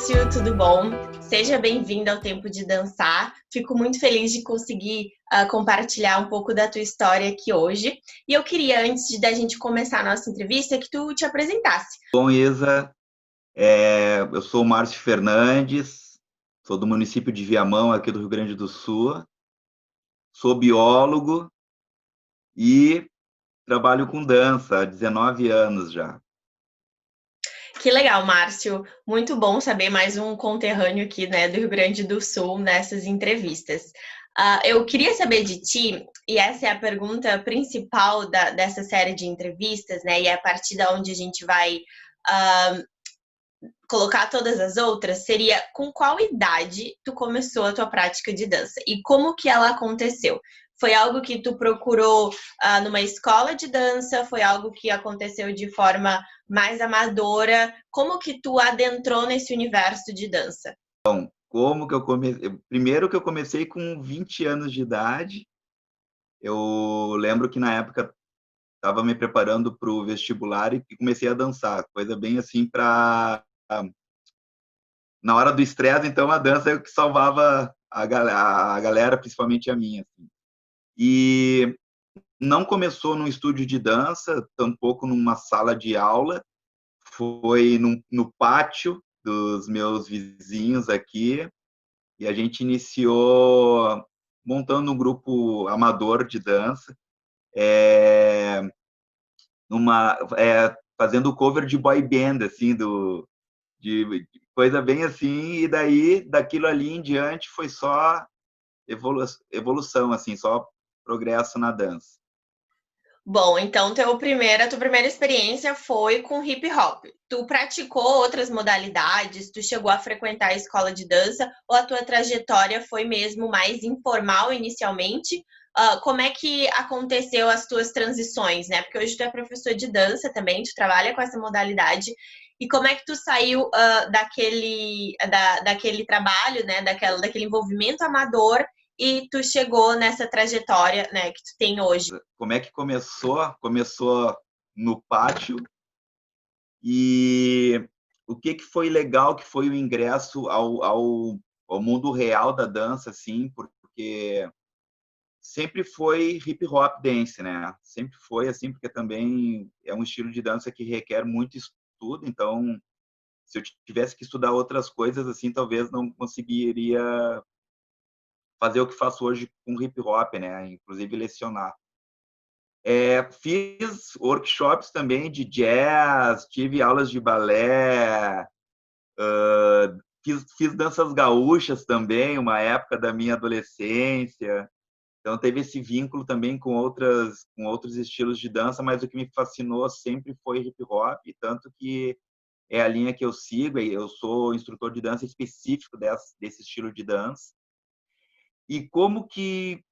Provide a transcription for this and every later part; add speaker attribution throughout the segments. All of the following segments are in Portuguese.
Speaker 1: Márcio, tudo bom? Seja bem-vindo ao Tempo de Dançar. Fico muito feliz de conseguir compartilhar um pouco da tua história aqui hoje. E eu queria, antes da gente começar a nossa entrevista, que tu te apresentasse.
Speaker 2: Bom, Isa, eu sou o Márcio Fernandes, sou do município de Viamão, aqui do Rio Grande do Sul, sou biólogo e trabalho com dança há 19 anos já.
Speaker 1: Que legal, Márcio. Muito bom saber mais um conterrâneo aqui, né, do Rio Grande do Sul nessas entrevistas. Eu queria saber de ti, e essa é a pergunta principal dessa série de entrevistas, né, e é a partir da onde a gente vai colocar todas as outras, seria com qual idade tu começou a tua prática de dança e como que ela aconteceu? Foi algo que tu procurou numa escola de dança? Foi algo que aconteceu de forma mais amadora? Como que tu adentrou nesse universo de dança?
Speaker 2: Como que eu comecei? Primeiro que eu comecei com 20 anos de idade. Eu lembro que na época estava me preparando para o vestibular e comecei a dançar, coisa bem assim para na hora do estresse, então a dança é o que salvava a galera, principalmente a minha. Assim. E não começou num estúdio de dança, tampouco numa sala de aula, foi no pátio dos meus vizinhos aqui, e a gente iniciou montando um grupo amador de dança, fazendo cover de boy band, assim, de coisa bem assim, e daí, daquilo ali em diante, foi só evolução, assim, só progresso na dança.
Speaker 1: Bom, então a tua primeira experiência foi com hip hop. Tu praticou outras modalidades? Tu chegou a frequentar a escola de dança? Ou a tua trajetória foi mesmo mais informal inicialmente? Como é que aconteceu as tuas transições, né? Porque hoje tu é professor de dança também, tu trabalha com essa modalidade. E como é que tu saiu daquele trabalho, né? Daquele envolvimento amador e tu chegou nessa trajetória, né, que tu tem hoje?
Speaker 2: Como é que começou? Começou no pátio e o que foi legal que foi o ingresso ao mundo real da dança, assim, porque sempre foi hip hop dance, né? Sempre foi assim, porque também é um estilo de dança que requer muito estudo, então se eu tivesse que estudar outras coisas assim, talvez não conseguiria fazer o que faço hoje com hip hop, né? Inclusive lecionar. Fiz workshops também de jazz, tive aulas de balé, fiz danças gaúchas também, uma época da minha adolescência. Então teve esse vínculo também com outros estilos de dança, mas o que me fascinou sempre foi hip hop, tanto que é a linha que eu sigo, eu sou instrutor de dança específico desse estilo de dança. E como que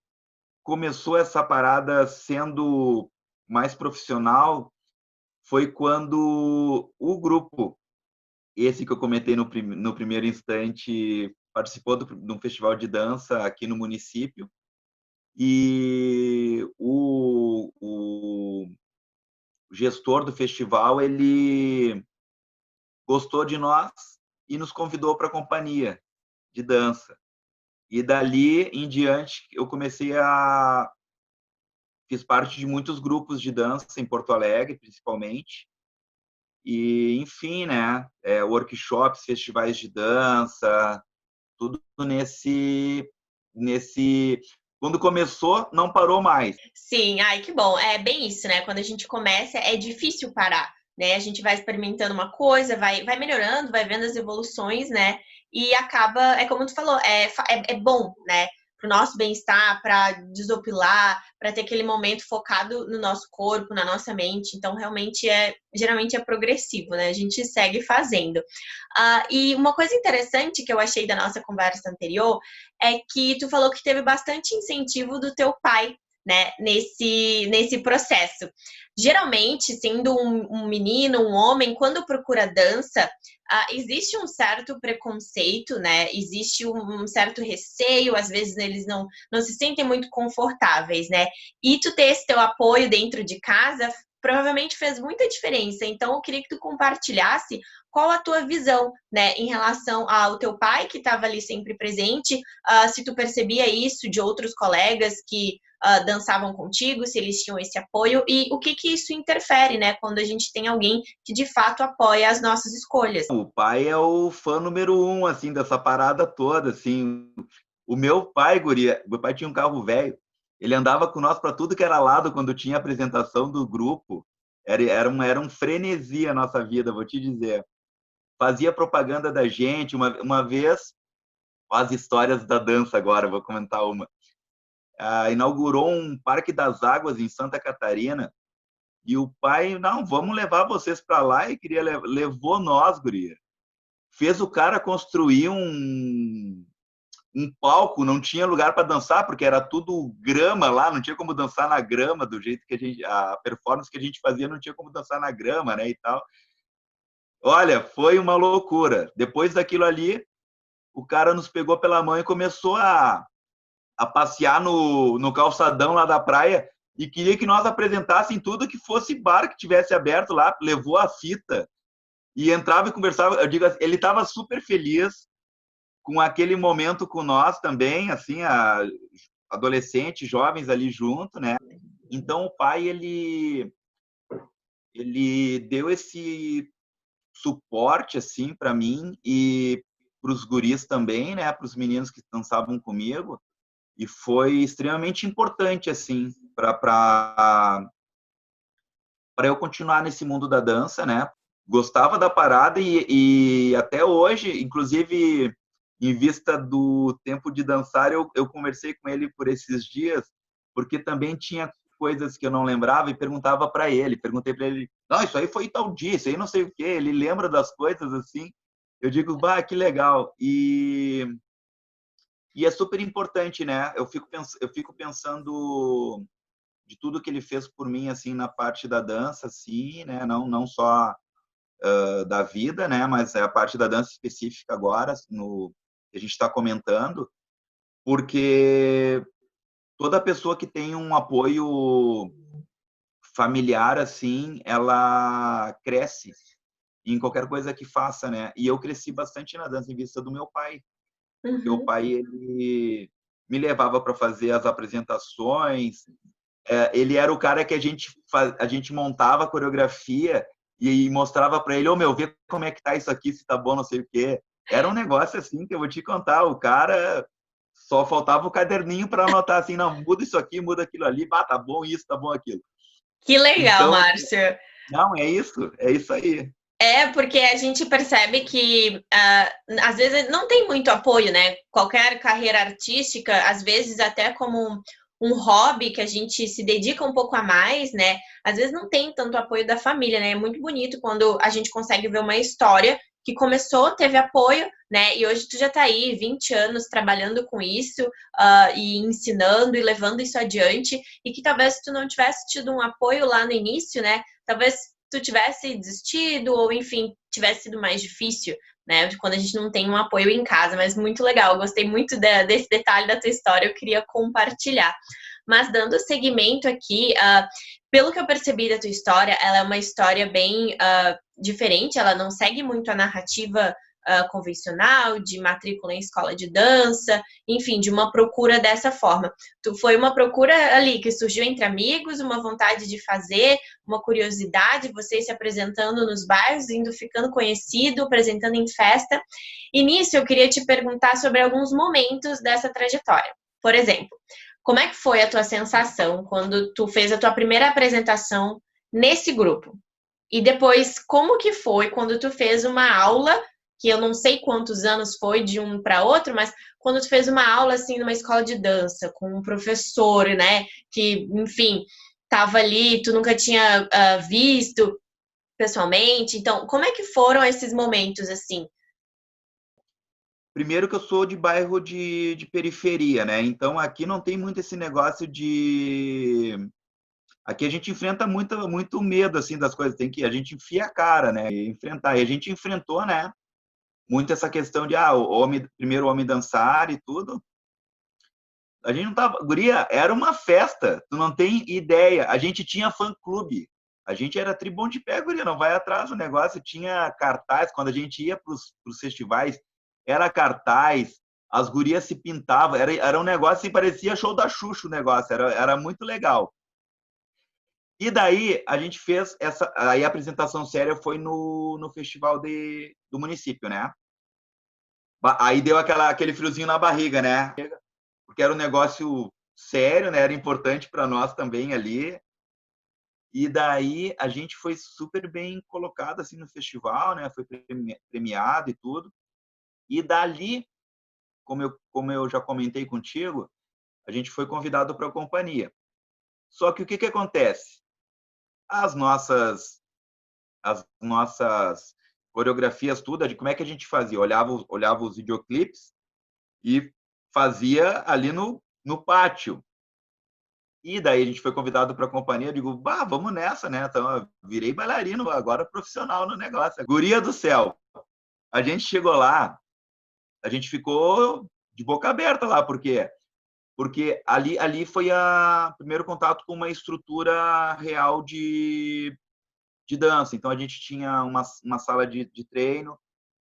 Speaker 2: começou essa parada sendo mais profissional foi quando o grupo, esse que eu comentei no primeiro instante, participou de um festival de dança aqui no município e o gestor do festival, ele gostou de nós e nos convidou para a companhia de dança. E dali em diante eu fiz parte de muitos grupos de dança em Porto Alegre, principalmente. E, enfim, né? Workshops, festivais de dança, tudo nesse. Quando começou, não parou mais.
Speaker 1: Sim, ai, que bom. É bem isso, né? Quando a gente começa, é difícil parar, né? A gente vai experimentando uma coisa, vai melhorando, vai vendo as evoluções, né? E acaba, é como tu falou, é bom, né? Para o nosso bem-estar, para desopilar, para ter aquele momento focado no nosso corpo, na nossa mente. Então, realmente geralmente é progressivo, né? A gente segue fazendo. E uma coisa interessante que eu achei da nossa conversa anterior é que tu falou que teve bastante incentivo do teu pai, né, nesse processo. Geralmente, sendo um menino, um homem, quando procura dança, existe um certo preconceito, né? Existe um certo receio, às vezes eles não se sentem muito confortáveis, né? E tu ter esse teu apoio dentro de casa provavelmente fez muita diferença. Então, eu queria que tu compartilhasse qual a tua visão, né, em relação ao teu pai, que estava ali sempre presente, se tu percebia isso de outros colegas que dançavam contigo, se eles tinham esse apoio, e o que isso interfere, né, quando a gente tem alguém que de fato apoia as nossas escolhas.
Speaker 2: O pai é o fã número um, assim, dessa parada toda, assim. O meu pai, guria, meu pai tinha um carro velho, ele andava com nós para tudo que era lado quando tinha apresentação do grupo. Era um frenesi a nossa vida, vou te dizer. Fazia propaganda da gente. Uma vez, as histórias da dança agora, vou comentar uma. Inaugurou um Parque das Águas em Santa Catarina e o pai, não, vamos levar vocês para lá, e levou nós, guria. Fez o cara construir um palco, não tinha lugar para dançar, porque era tudo grama lá, não tinha como dançar na grama, do jeito que a performance que a gente fazia não tinha como dançar na grama, né, e tal. Olha, foi uma loucura. Depois daquilo ali, o cara nos pegou pela mão e começou a passear no calçadão lá da praia e queria que nós apresentassem tudo que fosse bar que tivesse aberto lá, levou a fita e entrava e conversava. Eu digo, ele estava super feliz com aquele momento com nós também, assim, adolescentes, jovens ali junto, né? Então o pai, ele deu esse suporte, assim, para mim e para os guris também, né? Para os meninos que dançavam comigo, e foi extremamente importante, assim, para eu continuar nesse mundo da dança, né? Gostava da parada e até hoje, inclusive, em vista do tempo de dançar, eu conversei com ele por esses dias, porque também tinha coisas que eu não lembrava e perguntava para ele. Perguntei para ele, não, isso aí foi tal dia, isso aí não sei o quê. Ele lembra das coisas assim. Eu digo, bah, que legal. E é super importante, né? Eu fico pensando de tudo que ele fez por mim, assim, na parte da dança, assim, né? Não só da vida, né? Mas é a parte da dança específica agora, no que a gente está comentando, porque toda pessoa que tem um apoio familiar, assim, ela cresce em qualquer coisa que faça, né? E eu cresci bastante na dança em vista do meu pai, porque o
Speaker 1: Uhum.
Speaker 2: pai, ele me levava para fazer as apresentações. Ele era o cara que a gente montava a coreografia e mostrava para ele, ô meu, vê como é que tá isso aqui, se tá bom, não sei o quê. Era um negócio assim que eu vou te contar, o cara só faltava o caderninho para anotar assim, não, muda isso aqui, muda aquilo ali, tá bom isso, tá bom aquilo.
Speaker 1: Que legal,
Speaker 2: Então,
Speaker 1: Márcio.
Speaker 2: não, é isso aí.
Speaker 1: É, porque a gente percebe que às vezes não tem muito apoio, né? Qualquer carreira artística, às vezes até como um hobby que a gente se dedica um pouco a mais, né? Às vezes não tem tanto apoio da família, né? É muito bonito quando a gente consegue ver uma história que começou, teve apoio, né? E hoje tu já tá aí 20 anos trabalhando com isso, e ensinando e levando isso adiante, e que talvez tu não tivesse tido um apoio lá no início, né? Talvez tu tivesse desistido ou, enfim, tivesse sido mais difícil, né? Quando a gente não tem um apoio em casa, mas muito legal. Eu gostei muito desse detalhe da tua história, eu queria compartilhar. Mas dando seguimento aqui, pelo que eu percebi da tua história, ela é uma história bem diferente, ela não segue muito a narrativa convencional, de matrícula em escola de dança, enfim, de uma procura dessa forma. Foi uma procura ali que surgiu entre amigos, uma vontade de fazer, uma curiosidade, vocês se apresentando nos bairros, indo ficando conhecido, apresentando em festa. E nisso eu queria te perguntar sobre alguns momentos dessa trajetória. Por exemplo, como é que foi a tua sensação quando tu fez a tua primeira apresentação nesse grupo? E depois, como que foi quando tu fez uma aula, que eu não sei quantos anos foi de um para outro, mas quando tu fez uma aula assim numa escola de dança com um professor, né, que, enfim, estava ali, tu nunca tinha visto pessoalmente. Então, como é que foram esses momentos assim?
Speaker 2: Primeiro que eu sou de bairro de periferia, né? Então aqui não tem muito esse negócio de... Aqui a gente enfrenta muito medo, assim, das coisas. A gente enfia a cara, né? E enfrentar. E a gente enfrentou, né? Muito essa questão de, primeiro o homem dançar e tudo. A gente não tava... Guria, era uma festa. Tu não tem ideia. A gente tinha fã-clube. A gente era tribom de pé, guria, não vai atrás do negócio. Tinha cartaz, quando a gente ia para os festivais, era cartaz, as gurias se pintavam, era um negócio assim, parecia show da Xuxa o negócio, era muito legal. E daí a gente fez essa. Aí a apresentação séria foi no festival do município, né? Aí deu aquele friozinho na barriga, né? Porque era um negócio sério, né? Era importante para nós também ali. E daí a gente foi super bem colocado assim no festival, né? Foi premiado e tudo. E dali, como eu já comentei contigo, a gente foi convidado para a companhia. Só que o que acontece? As nossas coreografias, tudo, de como é que a gente fazia? Olhava os videoclipes e fazia ali no pátio. E daí a gente foi convidado para a companhia, eu digo, bah, vamos nessa, né? Então, eu virei bailarino, agora profissional no negócio. Guria do céu. A gente chegou lá, a gente ficou de boca aberta lá, por quê? Porque ali foi o primeiro contato com uma estrutura real de dança. Então, a gente tinha uma sala de treino,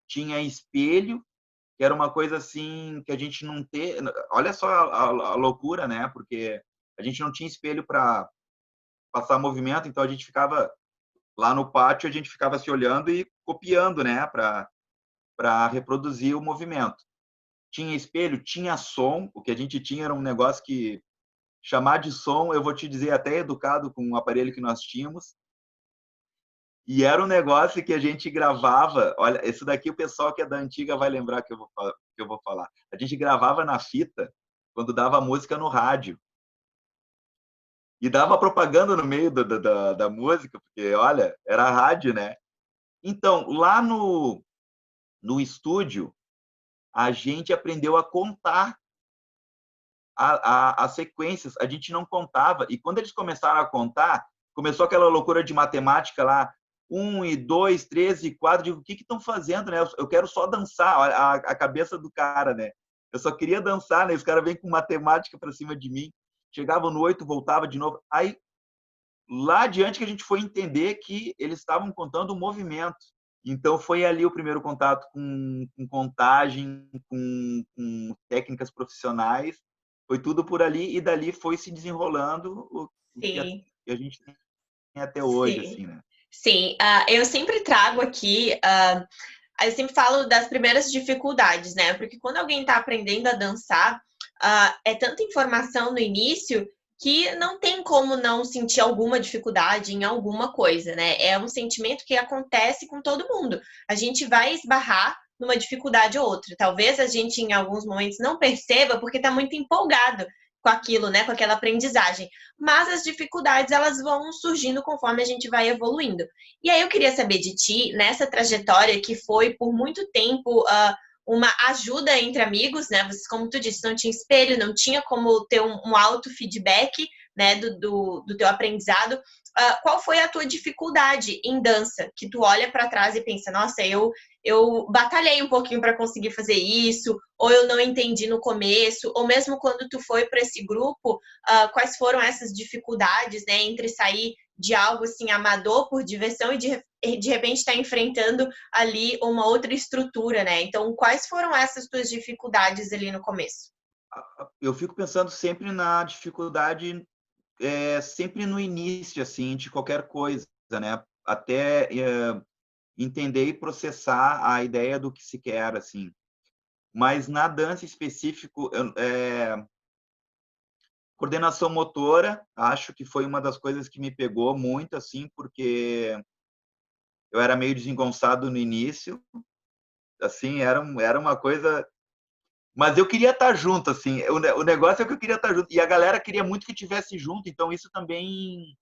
Speaker 2: tinha espelho, que era uma coisa assim que a gente não tem. Olha só a loucura, né? Porque a gente não tinha espelho para passar movimento, então a gente ficava lá no pátio, a gente ficava se olhando e copiando, né? Para reproduzir o movimento. Tinha espelho, tinha som, o que a gente tinha era um negócio que chamar de som, eu vou te dizer, até educado com o aparelho que nós tínhamos. E era um negócio que a gente gravava. Olha, esse daqui o pessoal que é da antiga vai lembrar que eu vou falar. A gente gravava na fita quando dava música no rádio. E dava propaganda no meio da música, porque, olha, era rádio, né? Então, lá no estúdio, a gente aprendeu a contar as sequências. A gente não contava. E quando eles começaram a contar, começou aquela loucura de matemática lá. 1 e 2, 3 e 4, digo, o que estão fazendo, né? Eu quero só dançar, a cabeça do cara, né? Eu só queria dançar, né? Os caras vêm com matemática para cima de mim. Chegava no 8, voltava de novo. Aí, lá adiante que a gente foi entender que eles estavam contando o movimento. Então, foi ali o primeiro contato com contagem, com técnicas profissionais. Foi tudo por ali e dali foi se desenrolando o que
Speaker 1: Sim,
Speaker 2: a gente tem até hoje,
Speaker 1: sim.
Speaker 2: assim, né?
Speaker 1: Sim, eu sempre trago aqui, eu sempre falo das primeiras dificuldades, né? Porque quando alguém está aprendendo a dançar, é tanta informação no início que não tem como não sentir alguma dificuldade em alguma coisa, né? É um sentimento que acontece com todo mundo. A gente vai esbarrar numa dificuldade ou outra. Talvez a gente, em alguns momentos, não perceba porque está muito empolgado com aquilo, né? Com aquela aprendizagem. Mas as dificuldades, elas vão surgindo conforme a gente vai evoluindo. E aí eu queria saber de ti, nessa trajetória que foi por muito tempo uma ajuda entre amigos, né? Você, como tu disse, não tinha espelho, não tinha como ter um auto-feedback, né, do teu aprendizado. Qual foi a tua dificuldade em dança? Que tu olha para trás e pensa, nossa, eu batalhei um pouquinho para conseguir fazer isso, ou eu não entendi no começo, ou mesmo quando tu foi para esse grupo, quais foram essas dificuldades, né, entre sair de algo assim amador por diversão e de repente estar enfrentando ali uma outra estrutura, né? Então, quais foram essas tuas dificuldades ali no começo?
Speaker 2: Eu fico pensando sempre na dificuldade, sempre no início, assim, de qualquer coisa, né? Até entender e processar a ideia do que se quer, assim. Mas na dança em específico, coordenação motora, acho que foi uma das coisas que me pegou muito, assim, porque eu era meio desengonçado no início, assim, era uma coisa. Mas eu queria estar junto, assim. O negócio é que eu queria estar junto. E a galera queria muito que tivesse junto, então isso também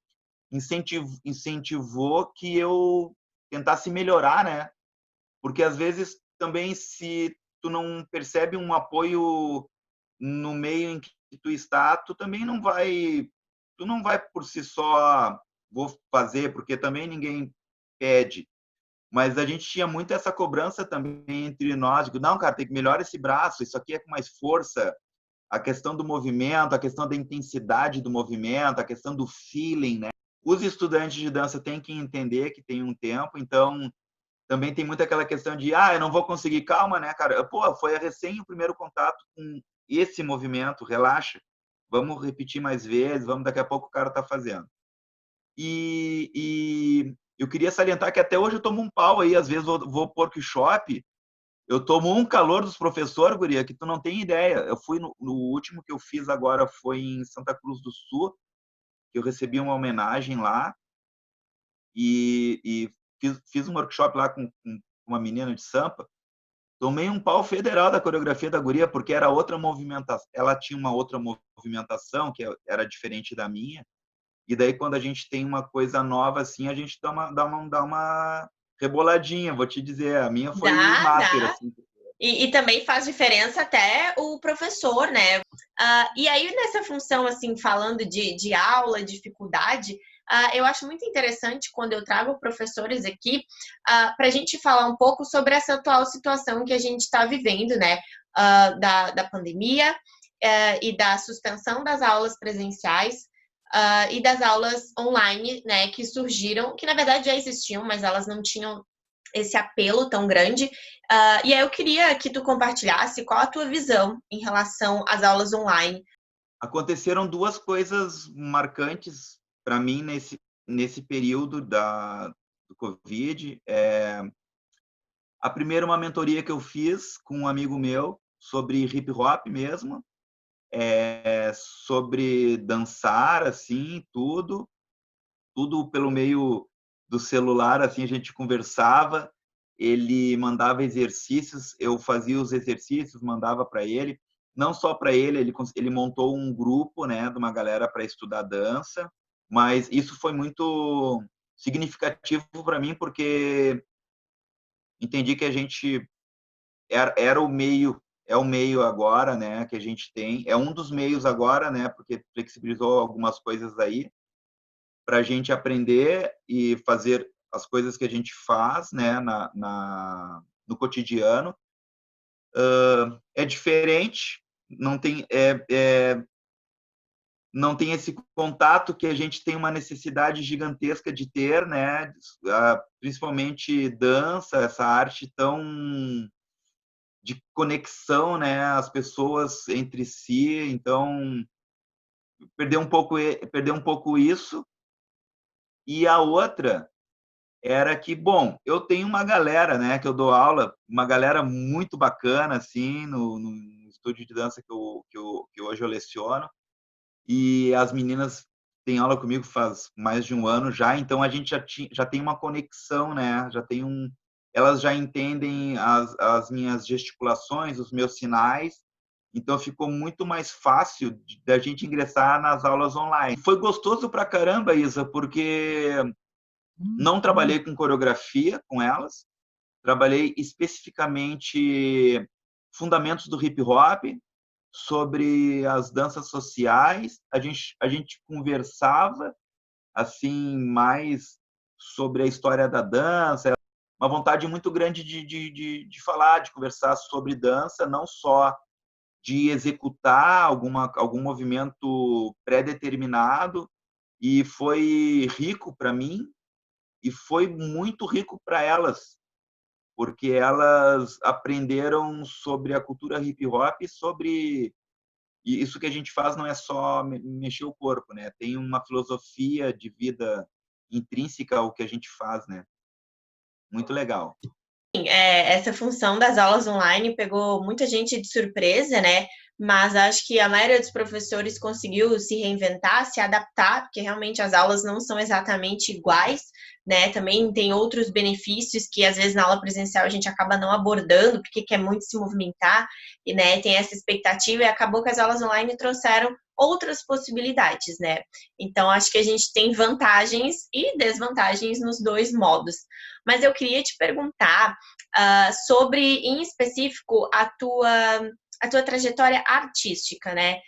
Speaker 2: incentivou que eu tentasse melhorar, né? Porque às vezes também se tu não percebe um apoio no meio em que tu está, tu não vai por si só vou fazer, porque também ninguém pede. Mas a gente tinha muito essa cobrança também entre nós, de, não, cara, tem que melhorar esse braço, isso aqui é com mais força, a questão do movimento, a questão da intensidade do movimento, a questão do feeling, né? os estudantes de dança têm que entender que tem um tempo, então também tem muito aquela questão de, eu não vou conseguir, calma, né, cara? Pô, foi recém o primeiro contato com esse movimento, relaxa, vamos repetir mais vezes, vamos, daqui a pouco o cara tá fazendo. E eu queria salientar que até hoje eu tomo um pau aí, às vezes vou pro workshop, eu tomo um calor dos professores, guria, que tu não tem ideia. Eu fui no último que eu fiz agora foi em Santa Cruz do Sul, que eu recebi uma homenagem lá e fiz um workshop lá com uma menina de Sampa. Tomei um pau federal da coreografia da guria, porque era outra movimentação. Ela tinha uma outra movimentação que era diferente da minha. E daí, quando a gente tem uma coisa nova assim, a gente dá uma reboladinha. Vou te dizer, a minha foi master,
Speaker 1: Dá.
Speaker 2: assim.
Speaker 1: E também faz diferença até o professor, né? E aí, nessa função, assim, falando de aula, dificuldade, eu acho muito interessante quando eu trago professores aqui para a gente falar um pouco sobre essa atual situação que a gente está vivendo, né? Da pandemia e da suspensão das aulas presenciais. E das aulas online, né, que surgiram, que na verdade já existiam, mas elas não tinham esse apelo tão grande. E aí eu queria que tu compartilhasse qual a tua visão em relação às aulas online.
Speaker 2: Aconteceram duas coisas marcantes para mim nesse período do Covid. A primeira, uma mentoria que eu fiz com um amigo meu sobre hip hop mesmo, sobre dançar, assim, tudo pelo meio do celular, assim, a gente conversava, ele mandava exercícios, eu fazia os exercícios, mandava para ele, não só para ele montou um grupo, né, de uma galera para estudar dança, mas isso foi muito significativo para mim, porque entendi que a gente era o meio, é o meio agora, né, que a gente tem, é um dos meios agora, né, porque flexibilizou algumas coisas aí, para a gente aprender e fazer as coisas que a gente faz, né, no cotidiano. É diferente, não tem esse contato que a gente tem uma necessidade gigantesca de ter, né, principalmente dança, essa arte tão de conexão, né, as pessoas entre si, então perder um pouco isso. E a outra era que, bom, eu tenho uma galera, né, que eu dou aula, uma galera muito bacana, assim, no estúdio de dança que hoje eu leciono, e as meninas têm aula comigo faz mais de um ano já, então a gente já tem uma conexão, né, elas já entendem as minhas gesticulações, os meus sinais, então ficou muito mais fácil da gente ingressar nas aulas online. Foi gostoso pra caramba, Isa, porque não trabalhei com coreografia com elas, trabalhei especificamente fundamentos do hip hop, sobre as danças sociais. A gente conversava assim mais sobre a história da dança, uma vontade muito grande de falar, de conversar sobre dança, não só de executar algum movimento pré-determinado, e foi rico para mim e foi muito rico para elas, porque elas aprenderam sobre a cultura hip hop, sobre e isso que a gente faz não é só mexer o corpo, né? Tem uma filosofia de vida intrínseca ao que a gente faz, né? Muito legal.
Speaker 1: Essa função das aulas online pegou muita gente de surpresa, né? Mas acho que a maioria dos professores conseguiu se reinventar, se adaptar, porque realmente as aulas não são exatamente iguais, né? Também tem outros benefícios que às vezes na aula presencial a gente acaba não abordando, porque quer muito se movimentar, e né, tem essa expectativa, e acabou que as aulas online trouxeram outras possibilidades, né? Então acho que a gente tem vantagens e desvantagens nos dois modos. Mas eu queria te perguntar sobre, em específico, a tua trajetória artística, né?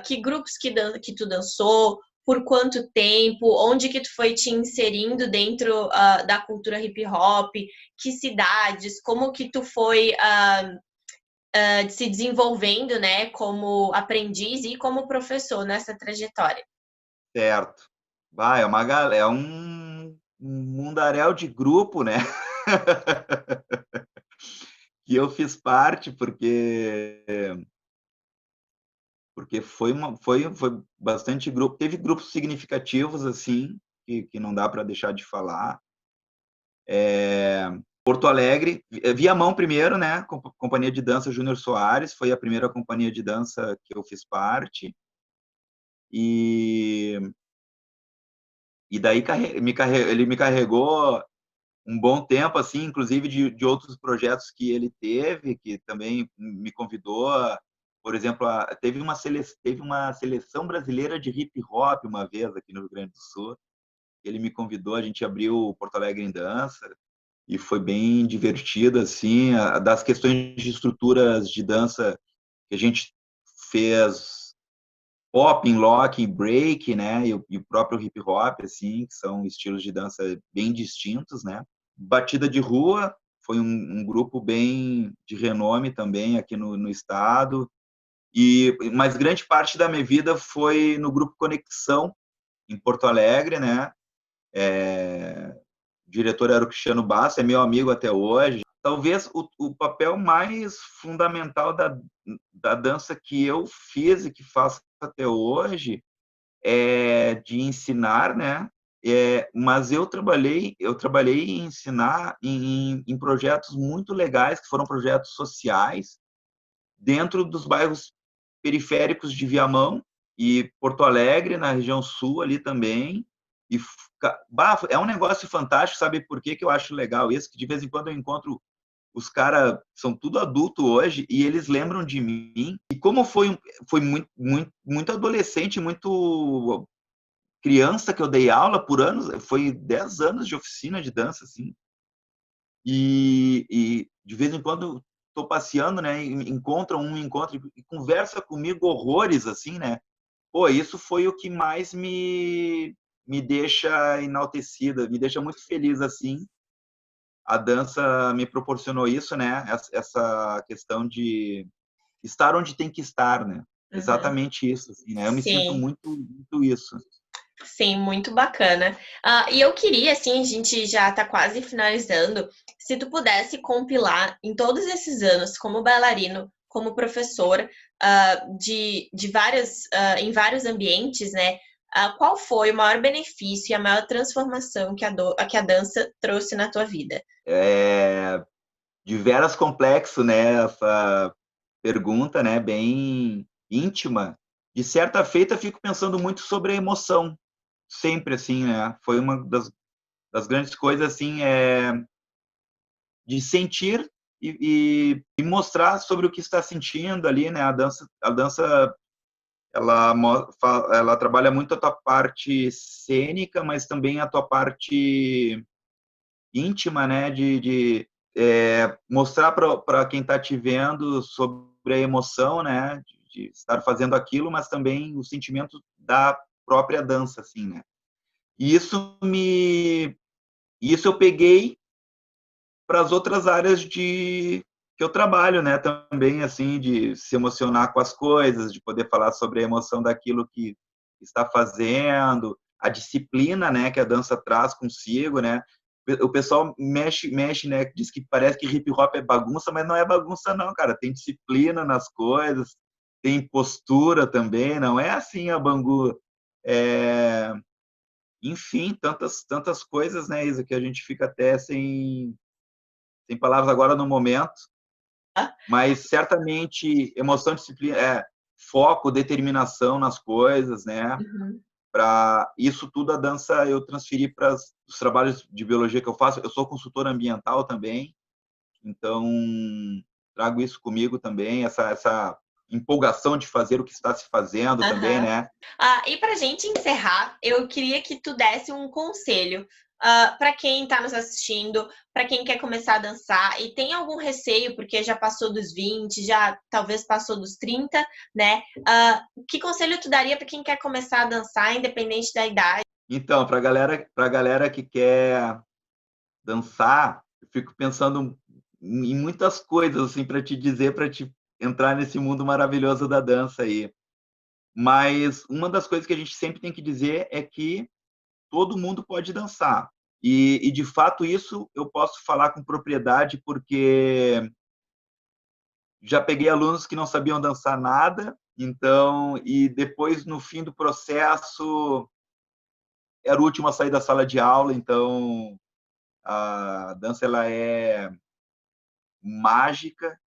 Speaker 1: Que grupos que tu dançou, por quanto tempo, onde que tu foi te inserindo dentro da cultura hip hop, que cidades, como que tu foi se desenvolvendo, né, como aprendiz e como professor nessa trajetória.
Speaker 2: Certo. É um mundaréu de grupo, né? Que eu fiz parte, porque foi bastante grupo. Teve grupos significativos, assim, que não dá para deixar de falar. Porto Alegre, Viamão primeiro, né? Companhia de Dança Júnior Soares, foi a primeira companhia de dança que eu fiz parte. E, e daí ele me carregou um bom tempo, assim, inclusive de outros projetos que ele teve, que também me convidou. Por exemplo, teve uma seleção brasileira de hip hop uma vez aqui no Rio Grande do Sul. Ele me convidou, a gente abriu o Porto Alegre em Dança e foi bem divertido, assim, das questões de estruturas de dança que a gente fez popping, locking, break, né, e o próprio hip hop, assim, que são estilos de dança bem distintos, né. Batida de Rua foi um grupo bem de renome também aqui no estado, mas grande parte da minha vida foi no grupo Conexão, em Porto Alegre, né. O diretor era o Cristiano Bassa, é meu amigo até hoje. Talvez o papel mais fundamental da dança que eu fiz e que faço até hoje é de ensinar, né? Mas eu trabalhei em ensinar em projetos muito legais, que foram projetos sociais, dentro dos bairros periféricos de Viamão e Porto Alegre, na região sul ali também. E é um negócio fantástico, sabe por que que eu acho legal isso? Que de vez em quando eu encontro os caras, são tudo adulto hoje, e eles lembram de mim. E como foi muito, muito, muito adolescente, muito criança que eu dei aula por anos, foi 10 anos de oficina de dança, assim. E de vez em quando estou passeando, né, e encontra e conversa comigo horrores, assim, né. Pô, isso foi o que mais me deixa enaltecida, me deixa muito feliz, assim. A dança me proporcionou isso, né, essa questão de estar onde tem que estar, né.
Speaker 1: Uhum.
Speaker 2: Exatamente isso, assim, né. Eu me sinto
Speaker 1: Sim.
Speaker 2: muito muito isso.
Speaker 1: Sim, muito bacana. E eu queria, assim, a gente já está quase finalizando, se tu pudesse compilar em todos esses anos, como bailarino, como professor, de várias, em vários ambientes, né? Qual foi o maior benefício e a maior transformação que a dança trouxe na tua vida?
Speaker 2: É deveras complexo, né, essa pergunta, né, bem íntima. De certa feita, fico pensando muito sobre a emoção, sempre assim, né. Foi uma das grandes coisas, assim, de sentir e mostrar sobre o que está sentindo ali, né. A dança ela trabalha muito a tua parte cênica, mas também a tua parte íntima, né, mostrar para quem está te vendo sobre a emoção, né, de estar fazendo aquilo, mas também o sentimento da própria dança, assim, né. E isso eu peguei para as outras áreas que eu trabalho, né, também, assim, de se emocionar com as coisas, de poder falar sobre a emoção daquilo que está fazendo, a disciplina, né, que a dança traz consigo, né. O pessoal mexe, né, diz que parece que hip hop é bagunça, mas não é bagunça não, cara, tem disciplina nas coisas, tem postura também, não é assim a Bangu. Enfim, tantas coisas, né, Isa, que a gente fica até sem palavras agora no momento, mas certamente emoção, disciplina, foco, determinação nas coisas, né?
Speaker 1: Uhum.
Speaker 2: Para isso tudo a dança eu transferi para os trabalhos de biologia que eu faço. Eu sou consultor ambiental também, então trago isso comigo também, essa empolgação de fazer o que está se fazendo também,
Speaker 1: Aham.
Speaker 2: né?
Speaker 1: E para gente encerrar, eu queria que tu desse um conselho para quem está nos assistindo, para quem quer começar a dançar e tem algum receio, porque já passou dos 20, já talvez passou dos 30, né? Que conselho tu daria para quem quer começar a dançar, independente da idade?
Speaker 2: Então, para galera que quer dançar, eu fico pensando em muitas coisas assim para te dizer, para te entrar nesse mundo maravilhoso da dança aí. Mas uma das coisas que a gente sempre tem que dizer é que todo mundo pode dançar. De fato, isso eu posso falar com propriedade, porque já peguei alunos que não sabiam dançar nada, então, e depois, no fim do processo, era o último a sair da sala de aula, então a dança ela é mágica.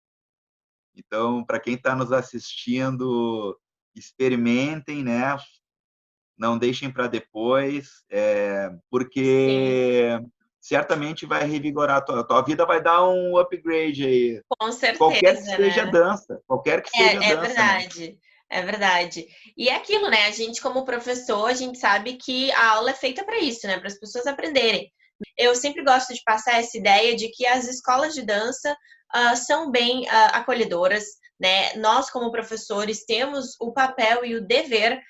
Speaker 2: Então, para quem está nos assistindo, experimentem, né? Não deixem para depois,
Speaker 1: Sim,
Speaker 2: porque certamente vai revigorar a tua vida, vai dar um upgrade aí.
Speaker 1: com
Speaker 2: Qualquer que
Speaker 1: certeza,
Speaker 2: seja a
Speaker 1: né?
Speaker 2: dança, qualquer que seja a
Speaker 1: É
Speaker 2: dança, né?
Speaker 1: verdade, é verdade. E é aquilo, né? A gente, como professor, a gente sabe que a aula é feita para isso, né? Para as pessoas aprenderem. Eu sempre gosto de passar essa ideia de que as escolas de dança são bem acolhedoras, né? Nós, como professores, temos o papel e o dever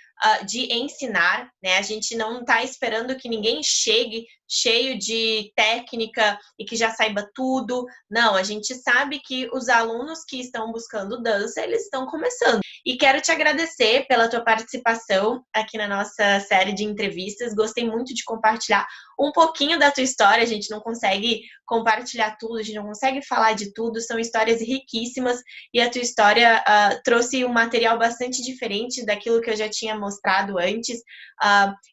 Speaker 1: de ensinar, né? A gente não está esperando que ninguém chegue cheio de técnica e que já saiba tudo. Não, a gente sabe que os alunos que estão buscando dança, eles estão começando. E quero te agradecer pela tua participação aqui na nossa série de entrevistas. Gostei muito de compartilhar um pouquinho da tua história. A gente não consegue compartilhar tudo, a gente não consegue falar de tudo. São histórias riquíssimas e a tua história trouxe um material bastante diferente daquilo que eu já tinha mostrado antes,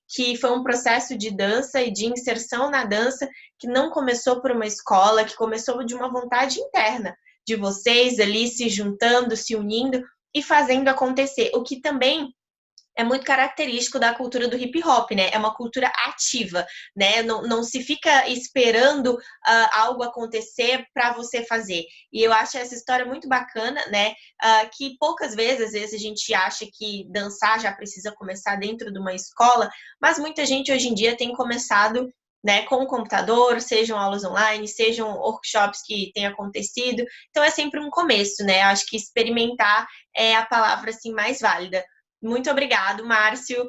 Speaker 1: que foi um processo de dança e de inserção na dança que não começou por uma escola, que começou de uma vontade interna de vocês ali se juntando, se unindo e fazendo acontecer. O que também é muito característico da cultura do hip hop, né? É uma cultura ativa, né? Não se fica esperando algo acontecer para você fazer. E eu acho essa história muito bacana, né? Que poucas vezes, às vezes, a gente acha que dançar já precisa começar dentro de uma escola, mas muita gente hoje em dia tem começado, né, com o computador, sejam aulas online, sejam workshops que têm acontecido. Então é sempre um começo, né? Eu acho que experimentar é a palavra assim mais válida. Muito obrigado, Márcio.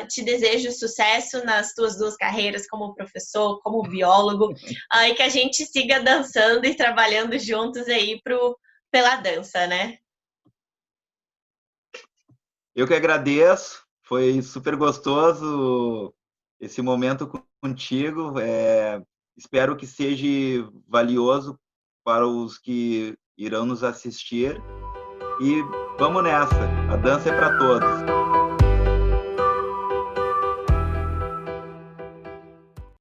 Speaker 1: Te desejo sucesso nas tuas duas carreiras como professor, como biólogo, e que a gente siga dançando e trabalhando juntos aí pela dança, né?
Speaker 2: Eu que agradeço, foi super gostoso esse momento contigo. Espero que seja valioso para os que irão nos assistir. E vamos nessa, a dança é para todos.